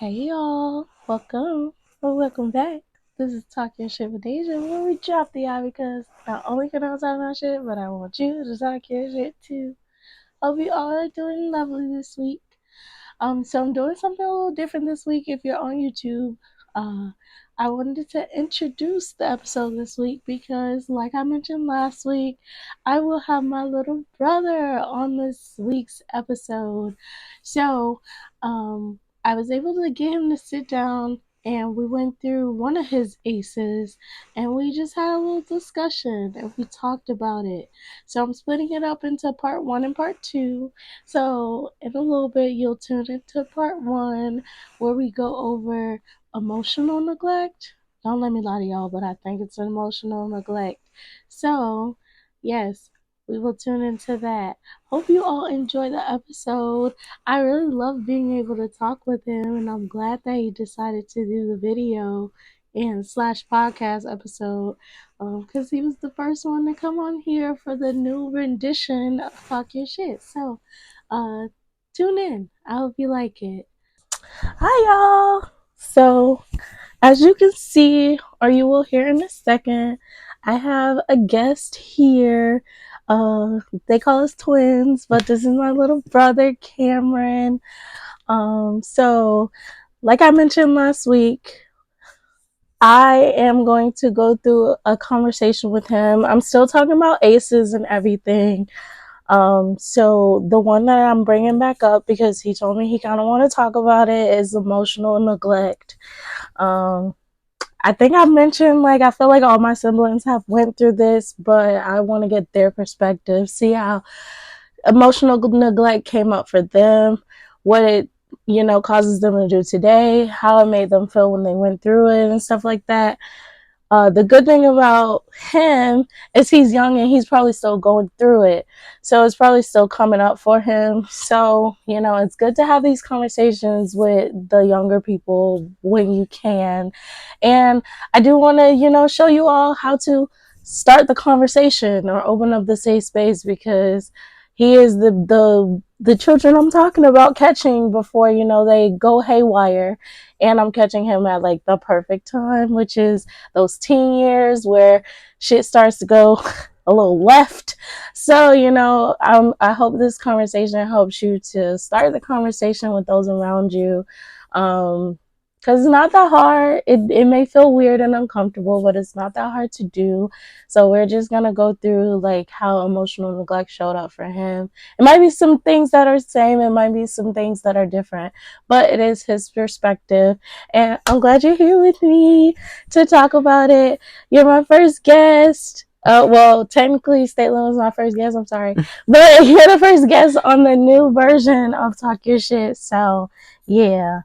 Hey y'all, welcome back. This is Talk Your Shit with Deajane, where we drop the eye because not only can I talk my shit, but I want you to talk your shit too. Hope you all are doing lovely this week. So I'm doing something a little different this week. If you're on YouTube, uh, I wanted to introduce the episode this week because, like I mentioned last week, I will have my little brother on this week's episode. So, I was able to get him to sit down and we went through one of his aces and we just had a little discussion and we talked about it. So I'm splitting it up into part one and part two. So, in a little bit, you'll tune into part one where we go over emotional neglect. Don't let me lie to y'all, but I think it's emotional neglect. So, yes, we will tune into that. Hope you all enjoy the episode. I really love being able to talk with him, and I'm glad that he decided to do the video and slash podcast episode because he was the first one to come on here for the new rendition of Talk Your Shit. So, uh, tune in. I hope you like it. Hi, y'all. So, as you can see, or you will hear in a second, I have a guest here. They call us twins, but this is my little brother, Cameron. So, like I mentioned last week, I am going to go through a conversation with him. I'm still talking about aces and everything. So the one that I'm bringing back up because he told me he kind of want to talk about it is emotional neglect. I think I mentioned I feel like all my siblings have went through this, but I want to get their perspective, see how emotional neglect came up for them, what it causes them to do today, how it made them feel when they went through it and stuff like that. The good thing about him is he's young and he's probably still going through it. So it's probably still coming up for him. So, it's good to have these conversations with the younger people when you can. And I do want to, show you all how to start the conversation or open up the safe space because he is the children I'm talking about catching before, they go haywire. And I'm catching him at the perfect time, which is those teen years where shit starts to go a little left. So, I hope this conversation helps you to start the conversation with those around you. Because it's not that hard. It may feel weird and uncomfortable, but it's not that hard to do. So we're just going to go through how emotional neglect showed up for him. It might be some things that are the same. It might be some things that are different, but it is his perspective. And I'm glad you're here with me to talk about it. You're my first guest. Well, technically, Statelin was my first guest. I'm sorry. But you're the first guest on the new version of Talk Your Shit. So, yeah.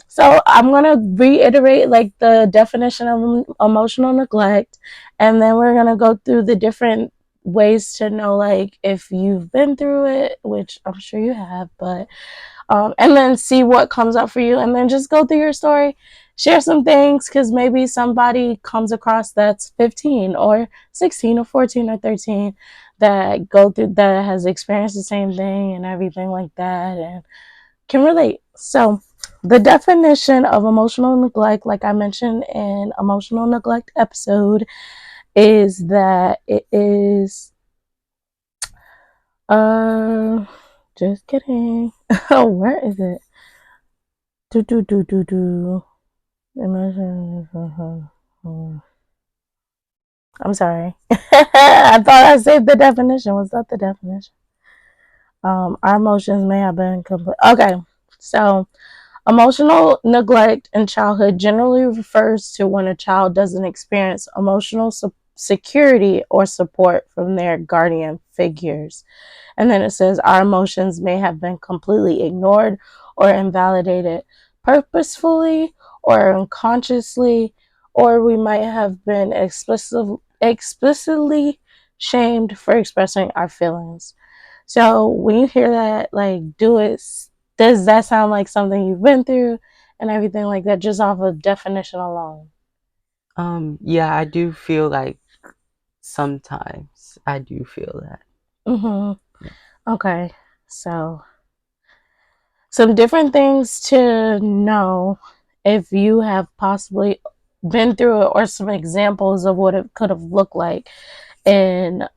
So I'm going to reiterate the definition of emotional neglect. And then we're going to go through the different ways to know if you've been through it, which I'm sure you have, but and then see what comes up for you, and then just go through your story, share some things, because maybe somebody comes across that's 15 or 16 or 14 or 13 that has experienced the same thing and everything like that and can relate. So the definition of emotional neglect, like I mentioned in emotional neglect episode, is that it is just kidding. Where is it? Emotion. I'm sorry. I thought I saved the definition. Was that the definition? Our emotions may have been complete. Okay, so emotional neglect in childhood generally refers to when a child doesn't experience emotional security or support from their guardian figures. And then it says our emotions may have been completely ignored or invalidated purposefully or unconsciously, or we might have been explicitly shamed for expressing our feelings. So when you hear that, does that sound like something you've been through and everything like that, just off of definition alone? Yeah, I do feel like sometimes I do feel that. Mm-hmm. Okay. So Some different things to know if you have possibly been through it, or some examples of what it could have looked like in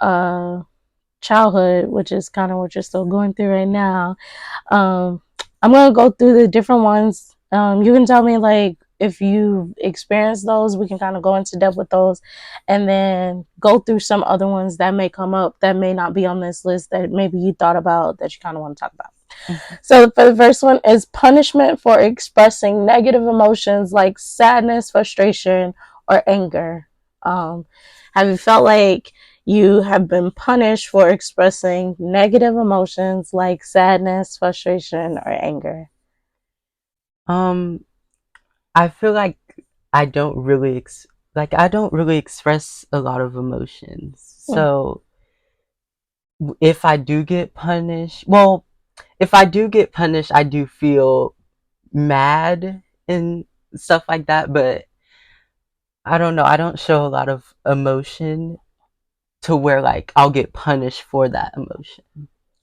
childhood, which is kind of what you're still going through right now. Um, I'm gonna go through the different ones. You can tell me like if you experienced those. We can kind of go into depth with those, and then go through some other ones that may come up that may not be on this list that maybe you thought about that you kind of want to talk about. Mhm. So for the first one is punishment for expressing negative emotions like sadness, frustration, or anger. Have you felt like you have been punished for expressing negative emotions like sadness, frustration, or anger? Um, I feel like I don't really I don't really express a lot of emotions. Mm. So if I do get punished, well, if I do get punished, I do feel mad and stuff like that, but I don't know. I don't show a lot of emotion to where like I'll get punished for that emotion.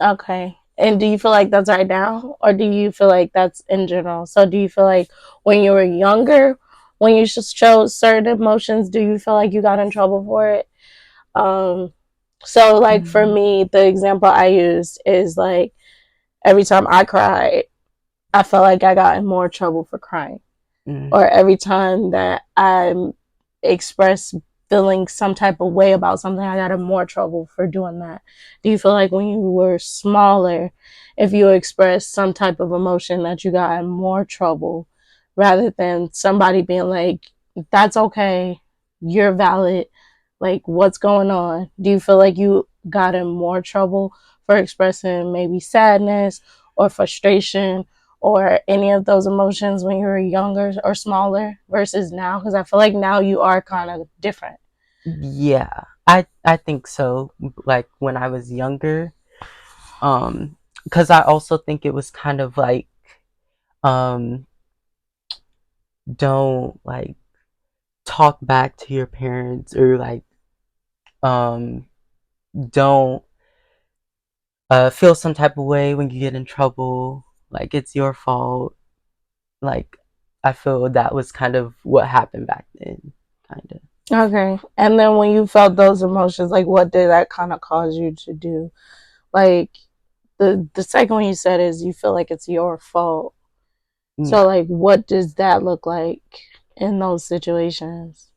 Okay. And do you feel like that's right now, or do you feel like that's in general? So do you feel like when you were younger, when you just showed certain emotions, do you feel like you got in trouble for it? Um, so like for Mm, me, the example I used is like every time I cried, I felt like I got in more trouble for crying. mm. Or every time that I express feeling some type of way about something, I got in more trouble for doing that. Do you feel like when you were smaller, if you expressed some type of emotion, that you got in more trouble rather than somebody being like, that's okay, you're valid, like what's going on? Do you feel like you got in more trouble for expressing maybe sadness or frustration or any of those emotions when you were younger or smaller versus now? Because I feel like now you are kind of different. Yeah, I think so. Like when I was younger, because I also think it was kind of like um, don't like talk back to your parents or like um, don't feel some type of way when you get in trouble. Like it's your fault. Like I feel that was kind of what happened back then, kind of. Okay. And then when you felt those emotions, like what did that kind of cause you to do? Like the second one you said is you feel like it's your fault. So Yeah, like what does that look like in those situations?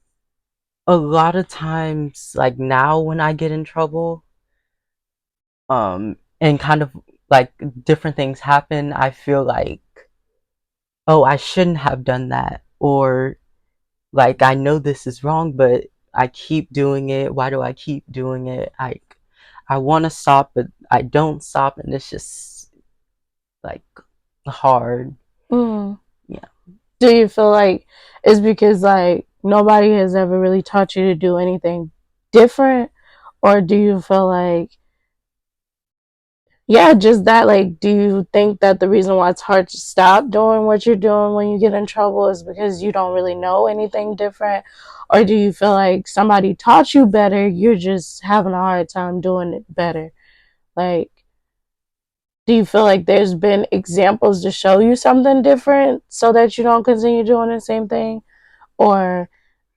a lot of times, like now when I get in trouble, and kind of like different things happen, I feel like, oh, I shouldn't have done that, or like I know this is wrong, but I keep doing it. Why do I keep doing it? I want to stop, but I don't stop, and it's just like hard. Mm. Yeah. Do you feel like it's because like nobody has ever really taught you to do anything different? Or do you feel like, yeah, just that, like, do you think that the reason why it's hard to stop doing what you're doing when you get in trouble is because you don't really know anything different? Or do you feel like somebody taught you better, you're just having a hard time doing it better? Like, do you feel like there's been examples to show you something different so that you don't continue doing the same thing? Or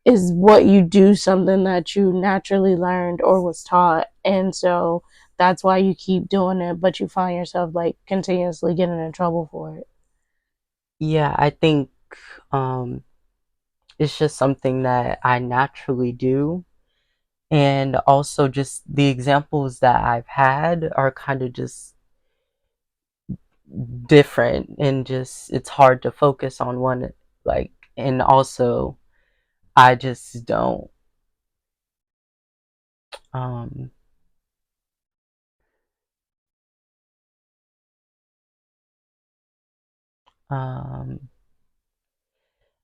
is what you do something that you naturally learned or was taught, and so that's why you keep doing it, but you find yourself like continuously getting in trouble for it? Yeah, I think um it's just something that I naturally do. And also just the examples that I've had are kind of just different and just it's hard to focus on one like and also I just don't um um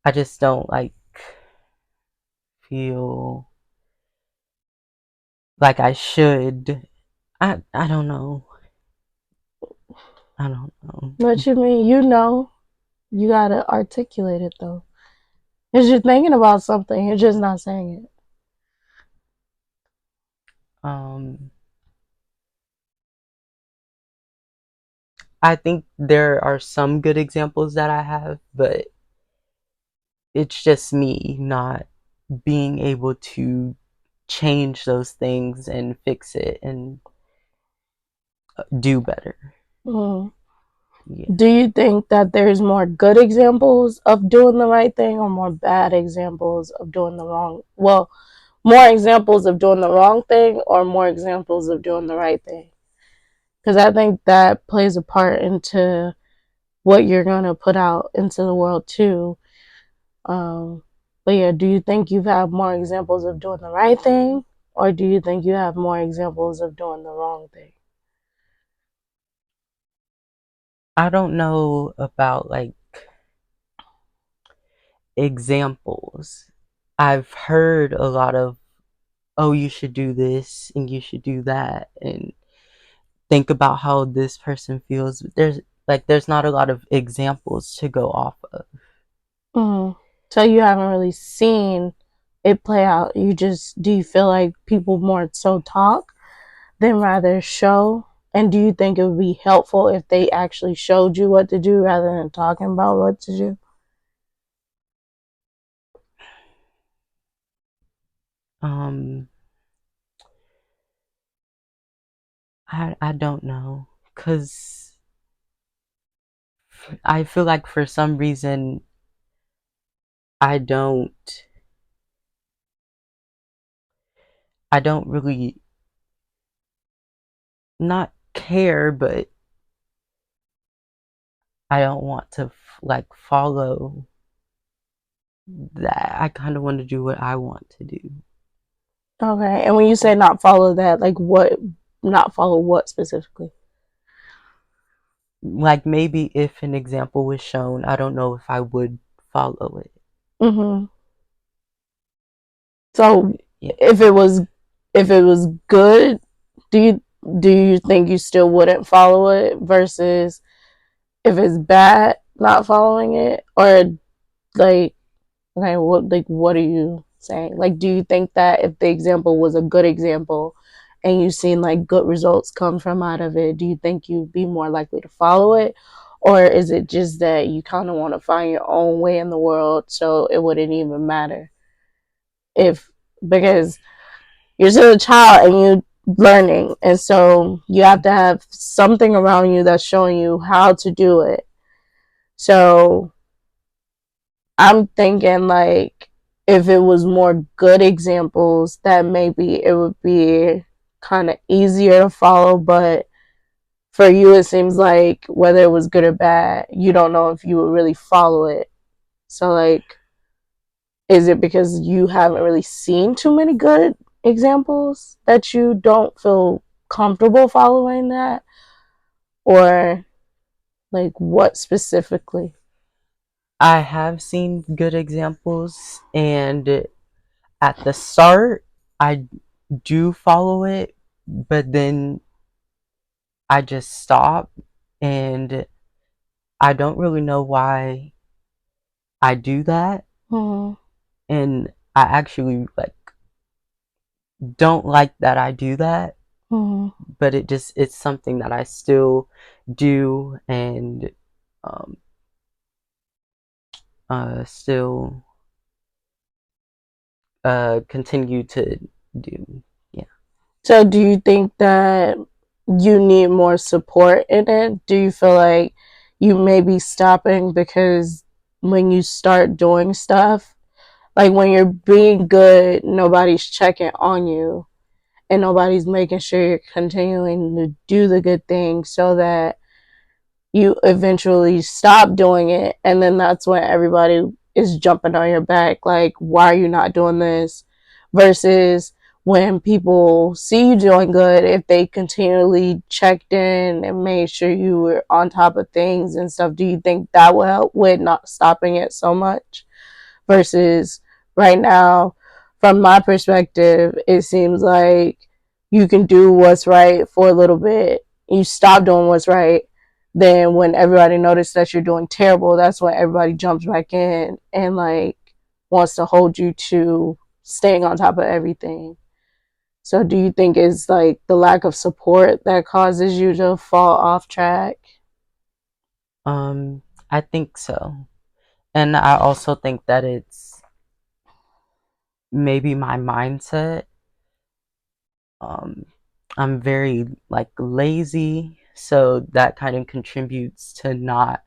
I just don't like feel like I should. I don't know. I don't know. What you mean? You gotta articulate it though, because you're thinking about something, you're just not saying it. Um I think there are some good examples that I have, but it's just me not being able to change those things and fix it and do better. Mm. Yeah. Do you think that there's more good examples of doing the right thing or more bad examples of doing the wrong? Well, more examples of doing the wrong thing or more examples of doing the right thing? Because I think that plays a part into what you're going to put out into the world too. Um, but yeah, do you think you've had more examples of doing the right thing or do you think you have more examples of doing the wrong thing? I don't know about like examples. I've heard a lot of, oh, you should do this and you should do that and think about how this person feels. There's not a lot of examples to go off of. Mm. So you haven't really seen it play out. You just do you feel like people more so talk than rather show? And do you think it would be helpful if they actually showed you what to do rather than talking about what to do? Um, I don't know, cause I feel like for some reason I don't I don't really not care, but I don't want to like follow that. I kind of want to do what I want to do. Okay. And when you say not follow that, like what, not follow what specifically? Like maybe if an example was shown, I don't know if I would follow it. Mm-hmm. So Yeah. if it was good, do you do you think you still wouldn't follow it versus if it's bad, not following it? Or like okay, what are you saying? Like do you think that if the example was a good example and you've seen like good results come from out of it, do you think you'd be more likely to follow it? Or is it just that you kind of want to find your own way in the world so it wouldn't even matter if because you're still a child and you're learning and so you have to have something around you that's showing you how to do it. So I'm thinking like if it was more good examples that maybe it would be kind of easier to follow, but for you it seems like whether it was good or bad you don't know if you would really follow it. So like is it because you haven't really seen too many good examples that you don't feel comfortable following that? Or like what specifically? I have seen good examples, and at the start, I do follow it, but then I just stop, and I don't really know why I do that, Mm-hmm. and I actually like don't like that I do that, Mm-hmm. but it's something that I still do and um still continue to do. Yeah. So do you think that you need more support in it? Do you feel like you may be stopping because when you start doing stuff, like when you're being good, nobody's checking on you and nobody's making sure you're continuing to do the good thing so that you eventually stop doing it and then that's when everybody is jumping on your back like why are you not doing this versus when people see you doing good if they continually checked in and made sure you were on top of things and stuff, do you think that will help with not stopping it so much versus right now from my perspective it seems like you can do what's right for a little bit, you stop doing what's right, then when everybody notices that you're doing terrible that's when everybody jumps back in and like wants to hold you to staying on top of everything. So do you think it's like the lack of support that causes you to fall off track? I think so. And I also think that it's maybe my mindset. Um, I'm very like lazy, so that kind of contributes to not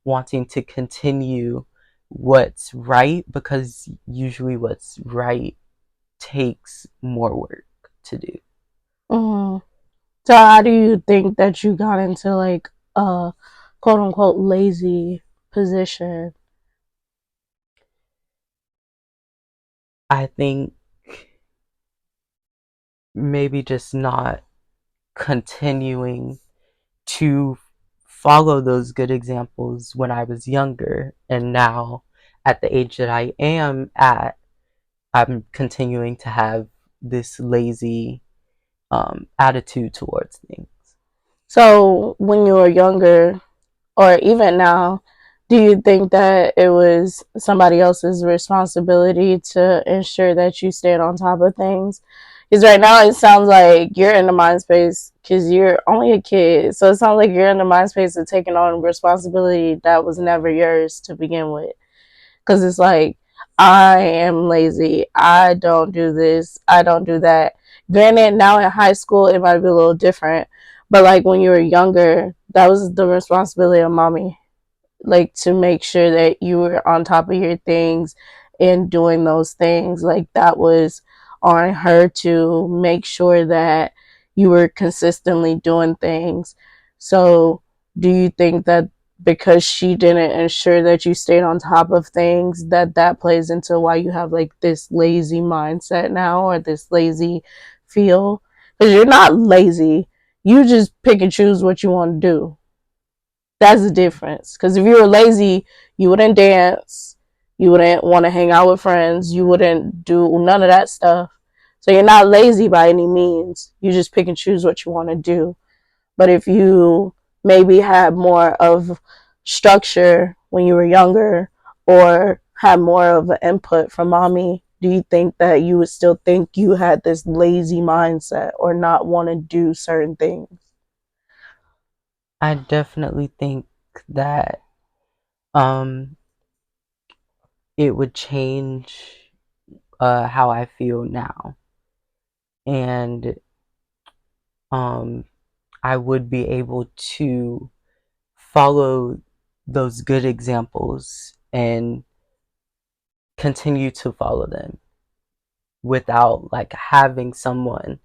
wanting to continue what's right because usually what's right takes more work to do. Mm. So how do you think that you got into like a quote unquote lazy position? I think maybe just not continuing to follow those good examples when I was younger, and now at the age that I am at, I'm continuing to have this lazy attitude towards things. So when you were younger, or even now, do you think that it was somebody else's responsibility to ensure that you stayed on top of things? Because right now it sounds like you're in the mind space because you're only a kid. So it sounds like you're in the mind space of taking on responsibility that was never yours to begin with. Because it's like, I am lazy. I don't do this. I don't do that. Granted, now in high school, it might be a little different. But like when you were younger, that was the responsibility of mommy, like to make sure that you were on top of your things and doing those things. Like that was on her to make sure that you were consistently doing things. So do you think that because she didn't ensure that you stayed on top of things, that that plays into why you have like this lazy mindset now, or this lazy feel? Because you're not lazy, you just pick and choose what you want to do. That's the difference. Because if you were lazy, you wouldn't dance, you wouldn't want to hang out with friends, you wouldn't do none of that stuff. So you're not lazy by any means. You just pick and choose what you want to do. But if you maybe had more of structure when you were younger, or had more of an input from mommy, do you think that you would still think you had this lazy mindset or not want to do certain things? I definitely think that um, it would change how I feel now, and um, I would be able to follow those good examples and continue to follow them without like having someone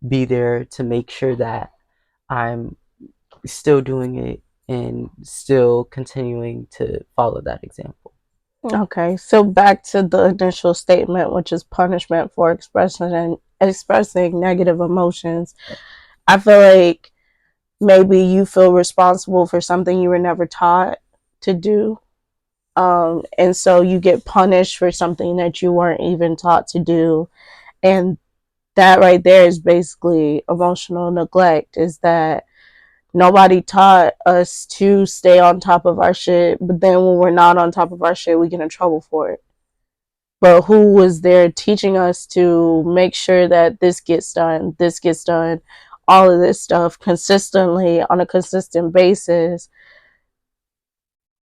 be there to make sure that I'm still doing it and still continuing to follow that example. Okay, so back to the initial statement, which is punishment for expressing negative emotions. I feel like maybe you feel responsible for something you were never taught to do. And so you get punished for something that you weren't even taught to do. And that right there is basically emotional neglect, is that nobody taught us to stay on top of our shit, but then when we're not on top of our shit, we get in trouble for it. But who was there teaching us to make sure that this gets done, all of this stuff consistently on a consistent basis,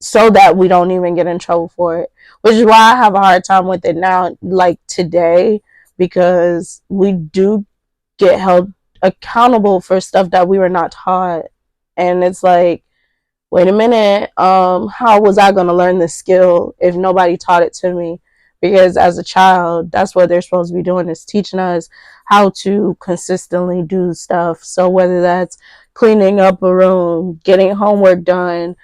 so that we don't even get in trouble for it? Which is why I have a hard time with it now, like today, because we do get held accountable for stuff that we were not taught. And it's like, wait a minute, how was I going to learn this skill if nobody taught it to me? Because as a child, that's what they're supposed to be doing, is teaching us how to consistently do stuff. So whether that's cleaning up a room, getting homework done,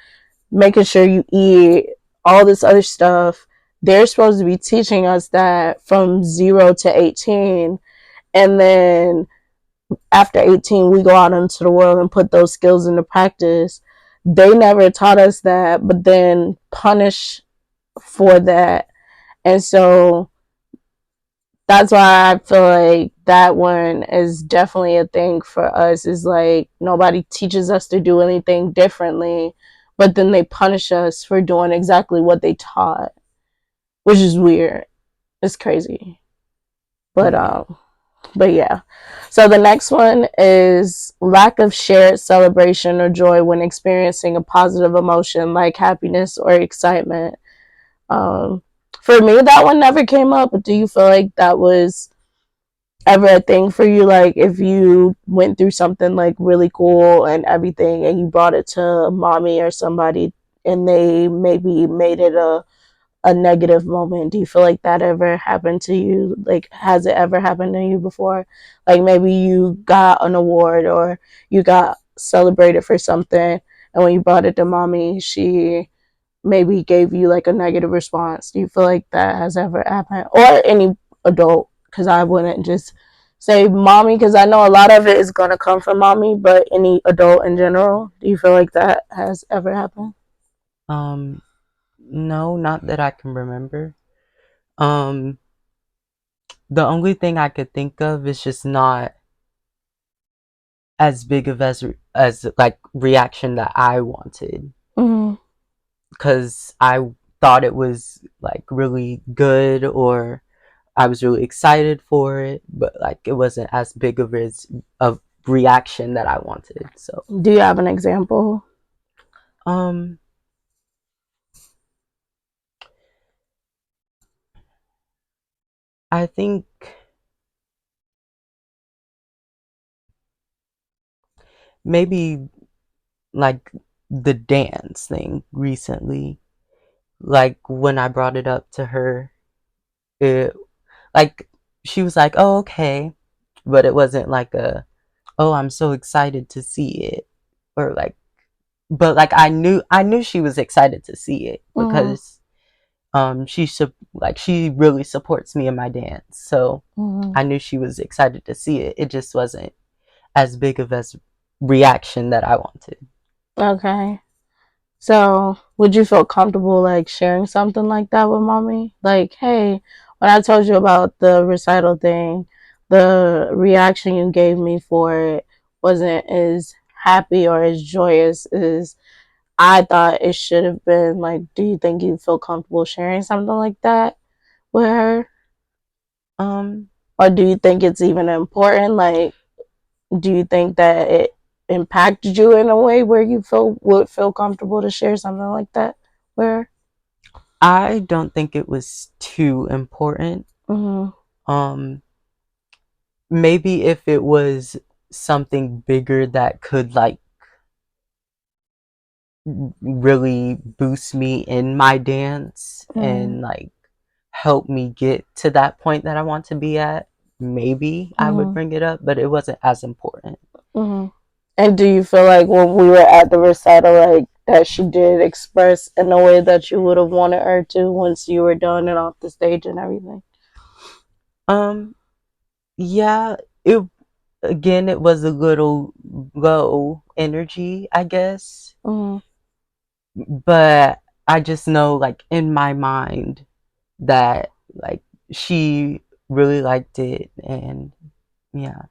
making sure you eat, all this other stuff, they're supposed to be teaching us that from 0 to 18. And then after 18, we go out into the world and put those skills into practice. They never taught us that, but then punish for that. And so that's why I feel like that one is definitely a thing for us, is like nobody teaches us to do anything differently, but then they punish us for doing exactly what they taught, which is weird. It's crazy. But Yeah. But yeah. So the next one is lack of shared celebration or joy when experiencing a positive emotion like happiness or excitement. Um, for me, that one never came up. But do you feel like that was ever a thing for you? Like if you went through something like really cool and everything, and you brought it to mommy or somebody, and they maybe made it a negative moment. Do you feel like that ever happened to you? Like, has it ever happened to you before? Like, maybe you got an award or you got celebrated for something, and when you brought it to mommy, she maybe gave you like a negative response. Do you feel like that has ever happened? Or any adult? Because I wouldn't just say mommy, because I know a lot of it is going to come from mommy, but any adult in general. Do you feel like that has ever happened? Um, no, not that I can remember. Um, the only thing I could think of is just not as big of as like reaction that I wanted, Mm-hmm. because I thought it was like really good, or I was really excited for it, but like it wasn't as big of reaction that I wanted. So Do you have an example? um I think maybe like the dance thing recently. Like when I brought it up to her, it like she was like, "Oh, okay," but it wasn't like a, "Oh, I'm so excited to see it," or like, but like I knew she was excited to see it Mm-hmm. because she really supports me in my dance, so Mm-hmm. I knew she was excited to see it. It just wasn't as big of a reaction that I wanted. Okay. So, would you feel comfortable like sharing something like that with mommy? Like, hey, when I told you about the recital thing, the reaction you gave me for it wasn't as happy or as joyous as I thought it should have been. Like, do you think you feel comfortable sharing something like that with her? um Or do you think it's even important? Like, do you think that it impacted you in a way where you would feel comfortable to share something like that with her? I don't think it was too important. Mm-hmm. um Maybe if it was something bigger that could like really boost me in my dance Mm-hmm. and like help me get to that point that I want to be at, maybe I would Mm-hmm. bring it up, but it wasn't as important. Mm-hmm. And do you feel like when we were at the recital, like that she did express in a way that you would have wanted her to once you were done and off the stage and everything? Um, yeah, it again, it was a little low energy, I guess, Mm-hmm. but I just know, like, in my mind that, like, she really liked it, and yeah,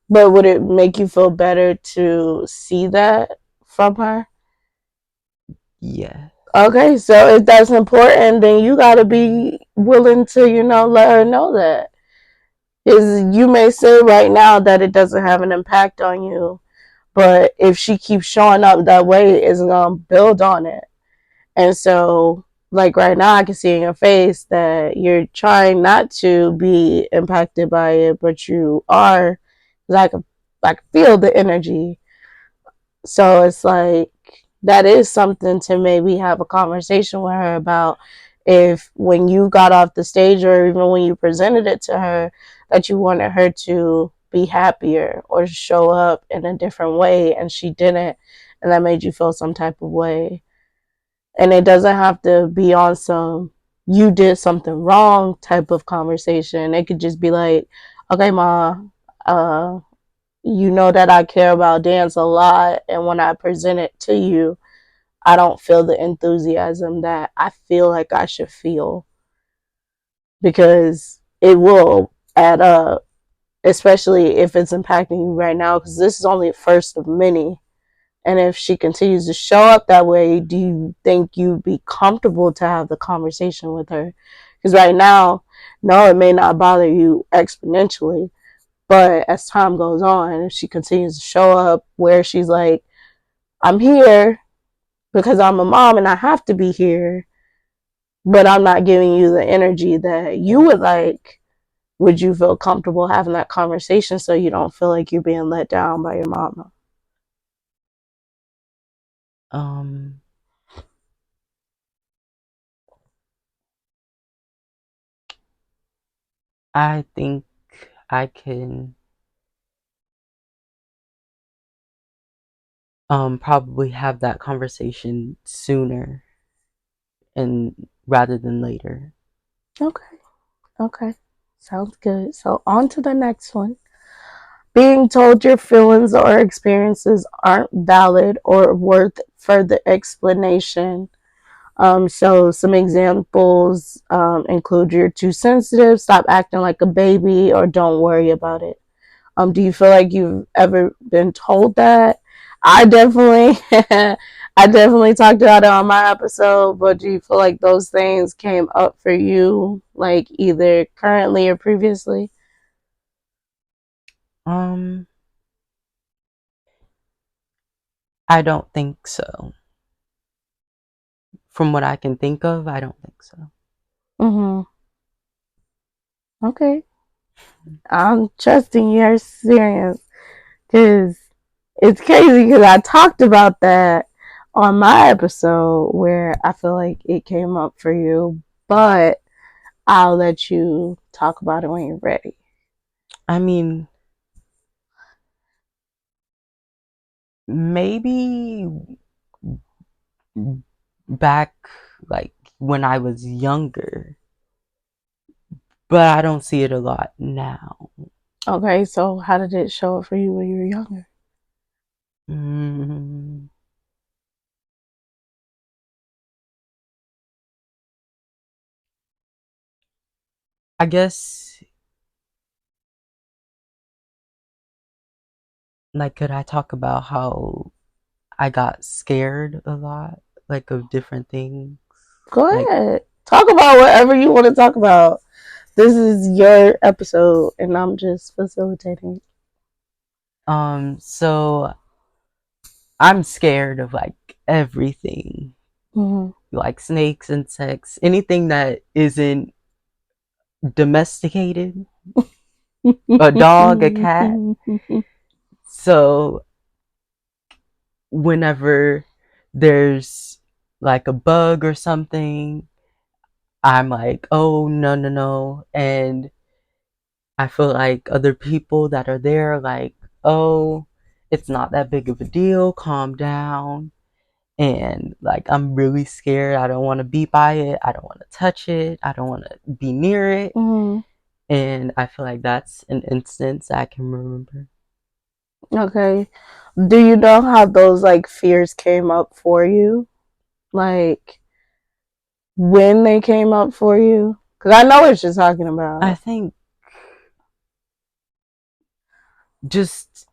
But would it make you feel better to see that from her? yeah. Okay, so if that's important, then you got to be willing to, let her know that. Is you may say right now that it doesn't have an impact on you, but if she keeps showing up that way, it's gonna build on it. And so, like right now, I can see in your face that you're trying not to be impacted by it, but you are. Like, I can feel the energy. So it's like that is something to maybe have a conversation with her about. If when you got off the stage or even when you presented it to her, that you wanted her to be happier or show up in a different way and she didn't, and that made you feel some type of way. And it doesn't have to be on some you did something wrong type of conversation. It could just be like, okay, ma, uh, you know that I care about dance a lot, and when I present it to you, I don't feel the enthusiasm that I feel like I should feel, because it will add up, especially if it's impacting you right now, because this is only the first of many. And if she continues to show up that way, do you think you'd be comfortable to have the conversation with her? Because right now, no, it may not bother you exponentially, But as time goes on, if she continues to show up where she's like, I'm here because I'm a mom and I have to be here, but I'm not giving you the energy that you would like, would you feel comfortable having that conversation so you don't feel like you're being let down by your mama? Um, I think I can probably have that conversation sooner and rather than later. Okay. Okay. Sounds good. So on to the next one. Being told your feelings or experiences aren't valid or worth further explanation. So some examples include you're too sensitive, stop acting like a baby, or don't worry about it. Do you feel like you've ever been told that? I definitely, I definitely talked about it on my episode. But do you feel like those things came up for you, like either currently or previously? Um, I don't think so. From what I can think of, I don't think so. Mm-hmm. Okay, I'm trusting your experience because it's crazy because I talked about that on my episode where I feel like it came up for you, but I'll let you talk about it when you're ready. I mean, maybe back like when I was younger, but I don't see it a lot now. Okay, so how did it show up for you when you were younger? Mm, I guess, like, could I talk about how I got scared a lot, like, of different things? Go Like, ahead. Talk about whatever you want to talk about. This is your episode and I'm just facilitating. so I'm scared of like everything, Mm-hmm. like snakes, insects, anything that isn't domesticated, a dog, a cat. So whenever there's like a bug or something, I'm like, oh, no, no, no. And I feel like other people that are there, like, oh, it's not that big of a deal, calm down. And like, I'm really scared. I don't want to be by it. I don't want to touch it. I don't want to be near it. Mm-hmm. And I feel like that's an instance I can remember. Okay. Do you know how those like fears came up for you? Like when they came up for you? Because I know what you're talking I about. think just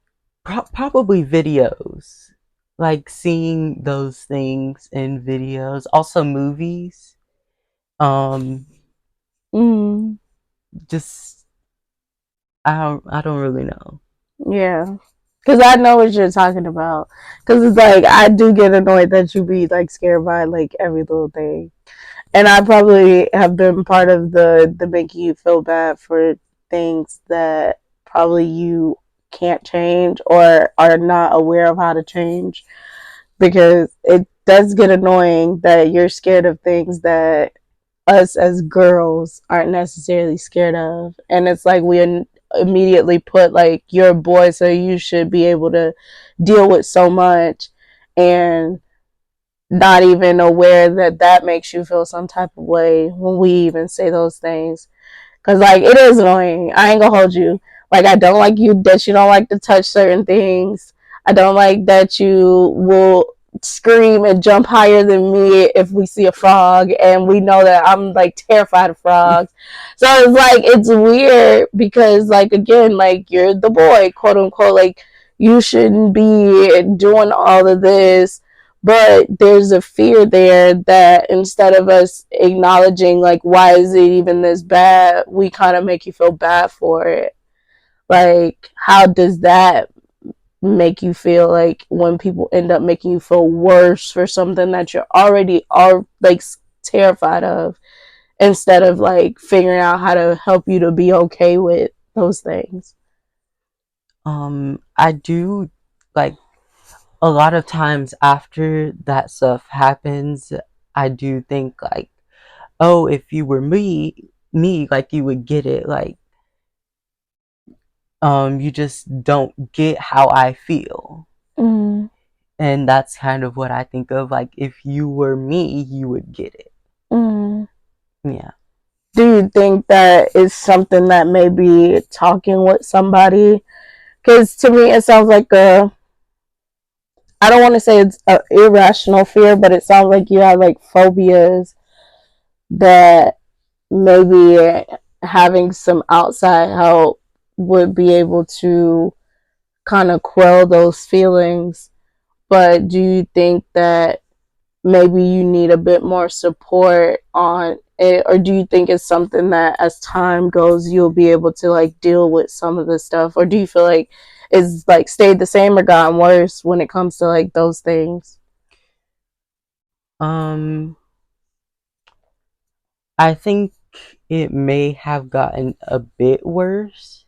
probably videos, like seeing those things in videos, also movies. Um, Mm, just I don't really know. yeah. Because I know what you're talking about. Because it's like, I do get annoyed that you be like scared by like every little thing. And I probably have been part of the making you feel bad for things that probably you can't change or are not aware of how to change, because it does get annoying that you're scared of things that us as girls aren't necessarily scared of. And it's like we immediately put like, you're a boy so you should be able to deal with so much, and not even aware that that makes you feel some type of way when we even say those things. Cause like it is annoying. I ain't gonna hold you. Like I don't like you that you don't like to touch certain things. I don't like that you will scream and jump higher than me if we see a frog, and we know that I'm like terrified of frogs. So it's like it's weird because like again, like you're the boy, quote unquote, like you shouldn't be doing all of this, but there's a fear there that instead of us acknowledging like why is it even this bad, we kind of make you feel bad for it. Like, how does that make you feel, like when people end up making you feel worse for something that you're already are like terrified of, instead of like figuring out how to help you to be okay with those things? I do, like, a lot of times after that stuff happens, I do think like, oh, if you were me, like you would get it. Like, you just don't get how I feel. Mm. And that's kind of what I think of. Like, if you were me, you would get it. Mm. Yeah. Do you think that is something that maybe talking with somebody? Because to me, it sounds like a, I don't want to say it's an irrational fear, but it sounds like you have like phobias that maybe having some outside help would be able to kind of quell those feelings. But do you think that maybe you need a bit more support on it, or do you think it's something that as time goes you'll be able to like deal with some of the stuff, or do you feel like it's like stayed the same or gotten worse when it comes to like those things? Um, I think it may have gotten a bit worse.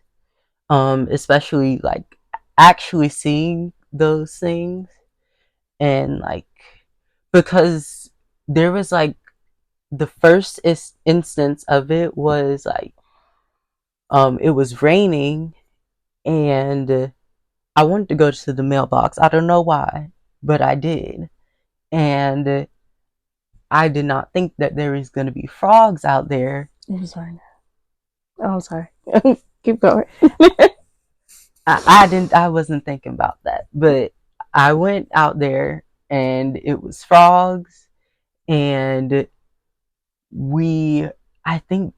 Especially like actually seeing those things, and like, because there was like the first instance of it was like, it was raining, and I wanted to go to the mailbox. I don't know why, but I did. And I did not think that there was going to be frogs out there. I'm sorry. Oh, I'm sorry. Keep going. I wasn't thinking about that. But I went out there and it was frogs, and we I think,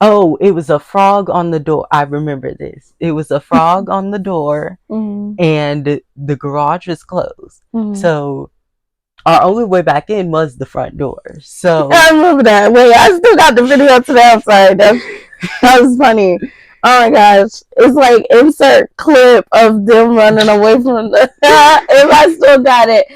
oh, it was a frog on the door. I remember this. It was a frog on the door, Mm. and the garage was closed. Mm. So our only way back in was the front door. So I remember that. Wait, I still got the video today. I'm sorry. That was funny. Oh my gosh. It's like insert clip of them running away from the if I still got it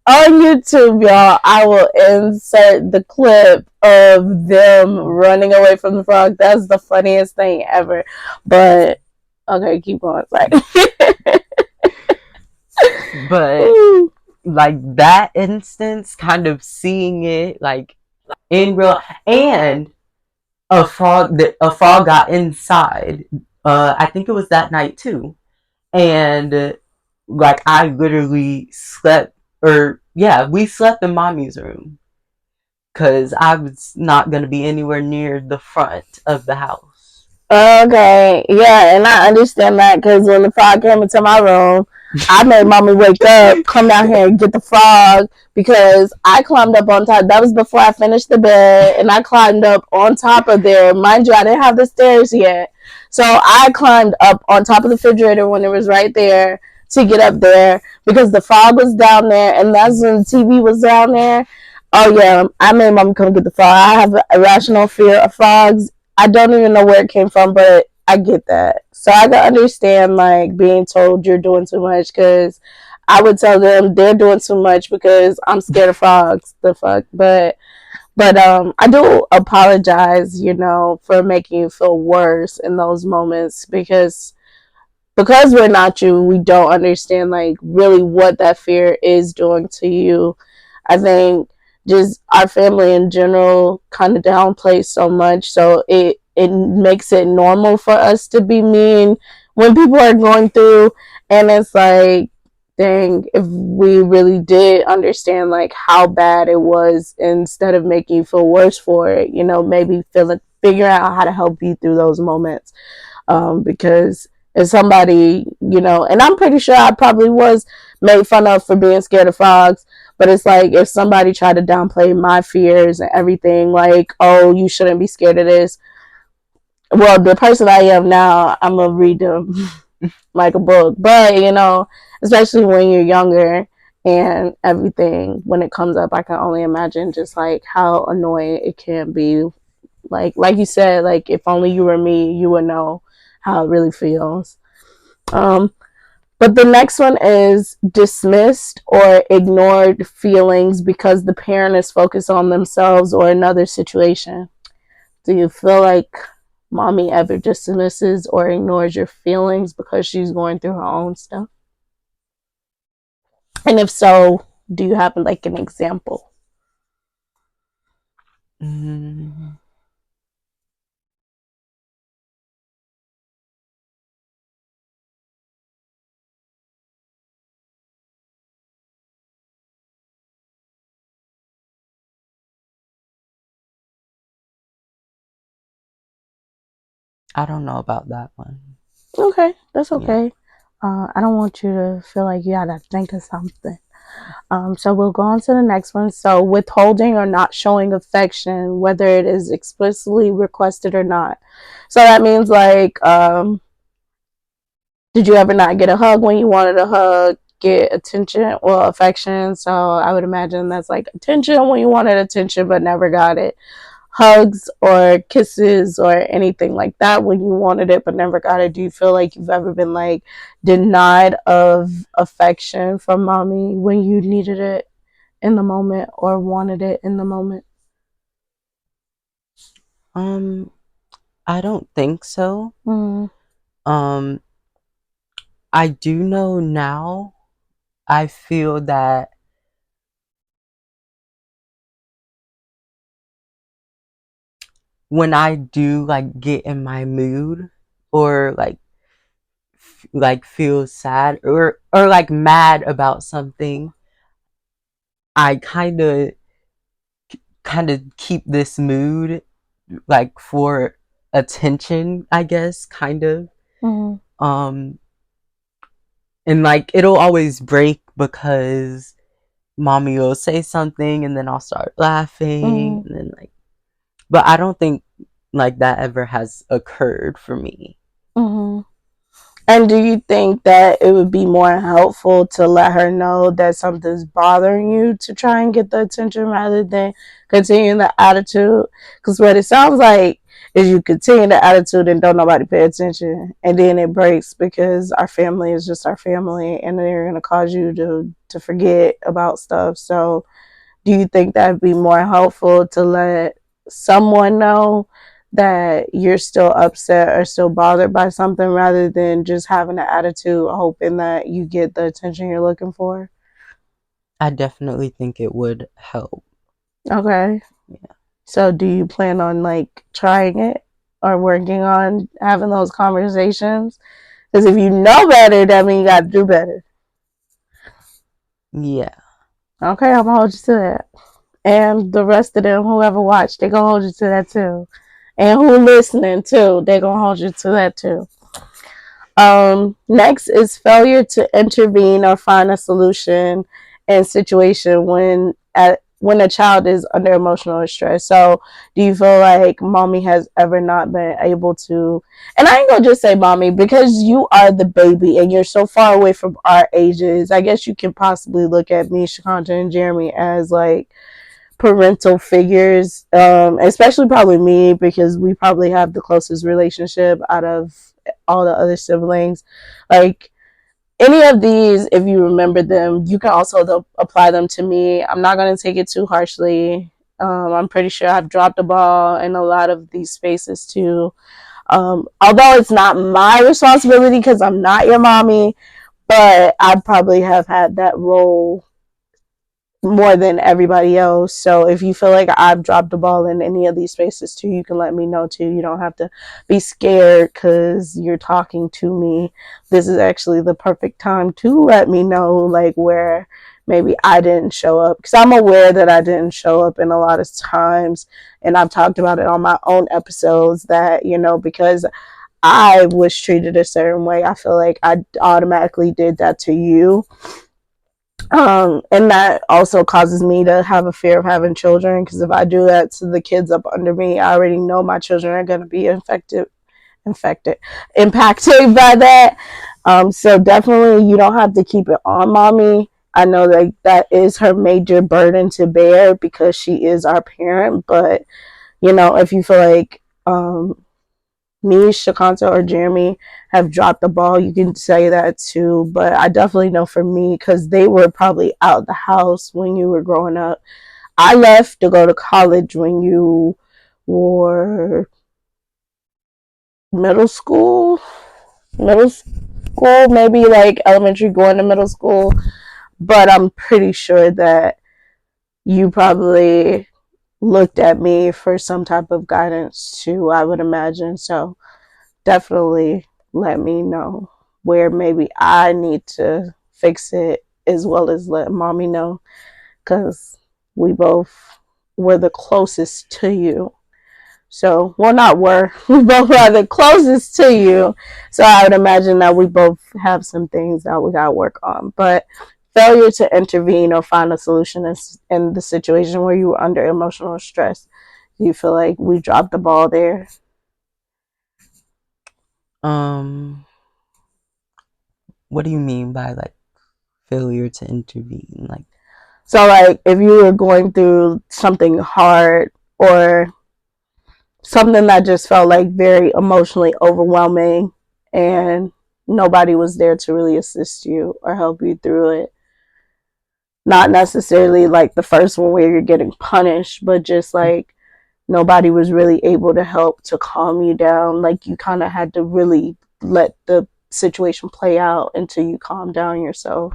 on YouTube, y'all, I will insert the clip of them running away from the frog. That's the funniest thing ever. But okay, keep going. Sorry. but like that instance, kind of seeing it like in real, and a frog got inside. I think it was that night too, and like I literally slept, or yeah, we slept in mommy's room because I was not gonna be anywhere near the front of the house. Okay, yeah, and I understand that because when the frog came into my room, I made mommy wake up, come down here and get the frog because I climbed up on top. That was before I finished the bed, and I climbed up on top of there. Mind you, I didn't have the stairs yet, so I climbed up on top of the refrigerator when it was right there to get up there because the frog was down there, and that's when the TV was down there. Oh yeah, I made mom come get the frog. I have a irrational fear of frogs. I don't even know where it came from, but I get that. So I can understand like being told you're doing too much because I would tell them they're doing too much because I'm scared of frogs. The fuck, but I do apologize, for making you feel worse in those moments because we're not you, we don't understand like really what that fear is doing to you. I think just our family in general kind of downplays so much, so it makes it normal for us to be mean when people are going through, and it's like, dang, if we really did understand like how bad it was, instead of making you feel worse for it, maybe figure out how to help you through those moments, because if somebody, and I'm pretty sure I probably was made fun of for being scared of frogs, but it's like if somebody tried to downplay my fears and everything, like, oh, you shouldn't be scared of this. Well, the person I am now, I'm gonna read them like a book, but especially when you're younger and everything, when it comes up, I can only imagine just like how annoying it can be. Like you said, like if only you were me, you would know. how it really feels. Um, but the next one is dismissed or ignored feelings because the parent is focused on themselves or another situation. Do you feel like mommy ever dismisses or ignores your feelings because she's going through her own stuff? And if so, do you have like an example? Mm, I don't know about that one. Okay, that's Yeah. okay. I don't want you to feel like you gotta think of something. So we'll go on to the next one. So withholding or not showing affection, whether it is explicitly requested or not. So that means like, did you ever not get a hug when you wanted a hug? Get attention, well, affection. So I would imagine that's like attention when you wanted attention but never got it. Hugs or kisses or anything like that when you wanted it but never got it. Do you feel like you've ever been like denied of affection from mommy when you needed it in the moment or wanted it in the moment? Um, I don't think so. Mm, Um, I do know now. I feel that when I do like get in my mood or like feel sad or like mad about something, I kind of keep this mood like for attention, I guess, kind of. mm, Um and like it'll always break because mommy will say something and then I'll start laughing mm, and then like, but I don't think like that ever has occurred for me. mm. And do you think that it would be more helpful to let her know that something's bothering you to try and get the attention rather than continuing the attitude? Because what it sounds like is you continue the attitude and don't nobody pay attention, and then it breaks because our family is just our family, and they're gonna cause you to forget about stuff. So do you think that'd be more helpful to let someone know that you're still upset or still bothered by something rather than just having an attitude hoping that you get the attention you're looking for? I definitely think it would help. Okay. Yeah. So do you plan on like trying it or working on having those conversations? Because if you know better, that means you got to do better. Yeah. Okay, I'm gonna hold you to that. And the rest of them, whoever watched, they gonna hold you to that too. And who listening too, they gonna hold you to that too. Next is failure to intervene or find a solution in situation when a child is under emotional stress. So, do you feel like mommy has ever not been able to? And I ain't gonna just say mommy because you are the baby and you're so far away from our ages. I guess you can possibly look at me, Shakanta, and Jeremy as like parental figures, especially probably me because we probably have the closest relationship out of all the other siblings. Like any of these, if you remember them, you can also apply them to me. I'm not going to take it too harshly. I'm pretty sure I've dropped the ball in a lot of these spaces too. Although it's not my responsibility because I'm not your mommy, but I probably have had that role more than everybody else. So if you feel like I've dropped the ball in any of these spaces too, you can let me know too. You don't have to be scared because you're talking to me. This is actually the perfect time to let me know like where maybe I didn't show up because I'm aware that I didn't show up in a lot of times, and I've talked about it on my own episodes that because I was treated a certain way, I feel like I automatically did that to you, and that also causes me to have a fear of having children because if I do that to the kids up under me, I already know my children are going to be infected, impacted by that. So definitely, you don't have to keep it on mommy. I know that is her major burden to bear because she is our parent. But if you feel like me, Shakanta, or Jeremy have dropped the ball. You can say that too, but I definitely know for me because they were probably out the house when you were growing up. I left to go to college when you were middle school, maybe like elementary going to middle school. But I'm pretty sure that you probably looked at me for some type of guidance too, I would imagine. So definitely let me know where maybe I need to fix it as well as let mommy know because we both were the closest to you. So, well, not were, we both are the closest to you. So, I would imagine that we both have some things that we got to work on. But failure to intervene or find a solution in the situation where you were under emotional stress, do you feel like we dropped the ball there? Um, what do you mean by like failure to intervene? Like, So, like, if you were going through something hard or something that just felt like very emotionally overwhelming and nobody was there to really assist you or help you through it, not necessarily like the first one where you're getting punished, but just like nobody was really able to help to calm you down. Like you kind of had to really let the situation play out until you calm down yourself.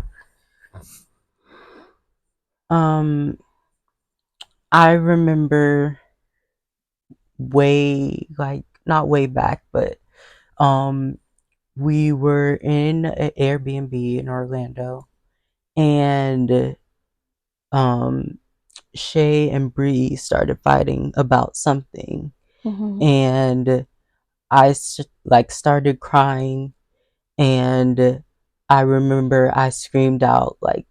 um, I remember way like not way back, but um, we were in an Airbnb in Orlando, and um, Shay and Bree started fighting about something, Mm-hmm. and like started crying, and I remember I screamed out like,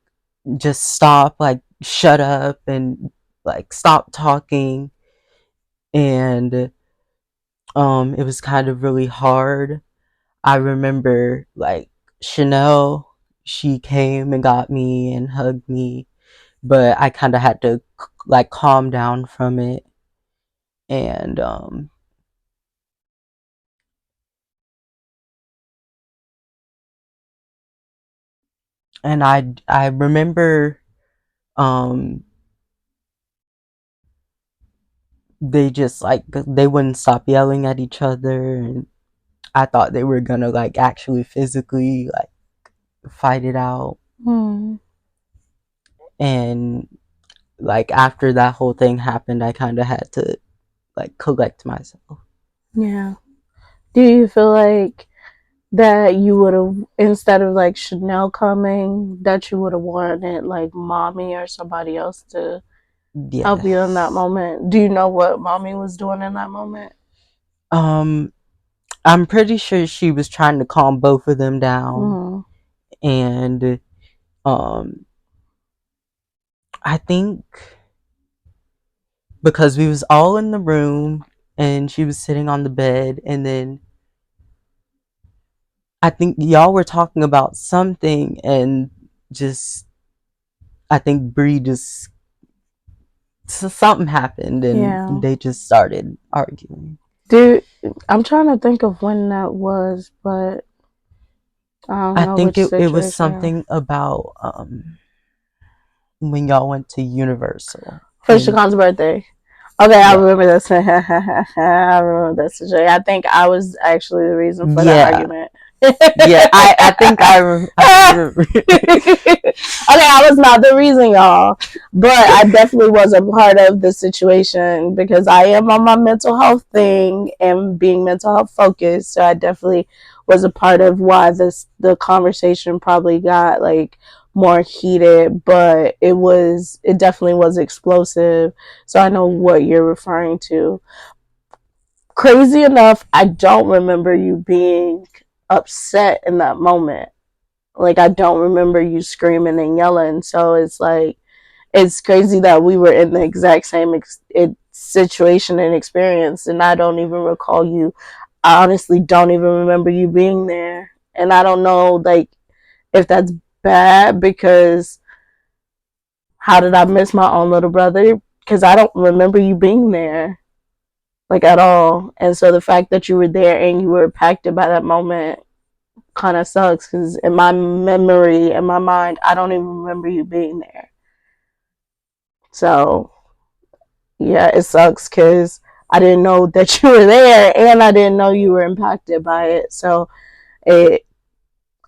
"Just stop! Like, shut up!" and like stop talking, and it was kind of really hard. I remember like Chanel, she came and got me and hugged me, but I kind of had to like calm down from it, and I remember um they just like they wouldn't stop yelling at each other, and I thought they were gonna like actually physically like fight it out, Mm, and like after that whole thing happened, I kind of had to like collect myself. yeah. Do you feel like that you would have, instead of like Chanel coming, that you would have wanted like mommy or somebody else to help you in that Yes. moment? Do you know what mommy was doing in that moment? um I'm pretty sure she was trying to calm both of them down, Mm, and um I think because we was all in the room and she was sitting on the bed, and then I think y'all were talking about something, and just I think Bree just something happened and yeah. they just started arguing. Dude, I'm trying to think of when that was, but I don't I know think which it was situation. something about when y'all went to Universal, For and Shakan's birthday. Okay, I yeah, remember this. I remember this. I think I was actually the reason for that yeah, argument. yeah. I think I remember. Okay, I was not the reason, y'all, but I definitely was a part of the situation because I am on my mental health thing and being mental health focused. So I definitely was a part of why the conversation probably got like more heated, but it definitely was explosive. So I know what you're referring to. Crazy enough, I don't remember you being upset in that moment. Like I don't remember you screaming and yelling. So it's like it's crazy that we were in the exact same situation and experience, and I don't even recall you. I honestly don't even remember you being there, and I don't know like if that's bad because how did I miss my own little brother? Because I don't remember you being there. like at all. And so the fact that you were there and you were impacted by that moment kind of sucks, because in my memory, in my mind, I don't even remember you being there. So yeah, it sucks because I didn't know that you were there, and I didn't know you were impacted by it. So it,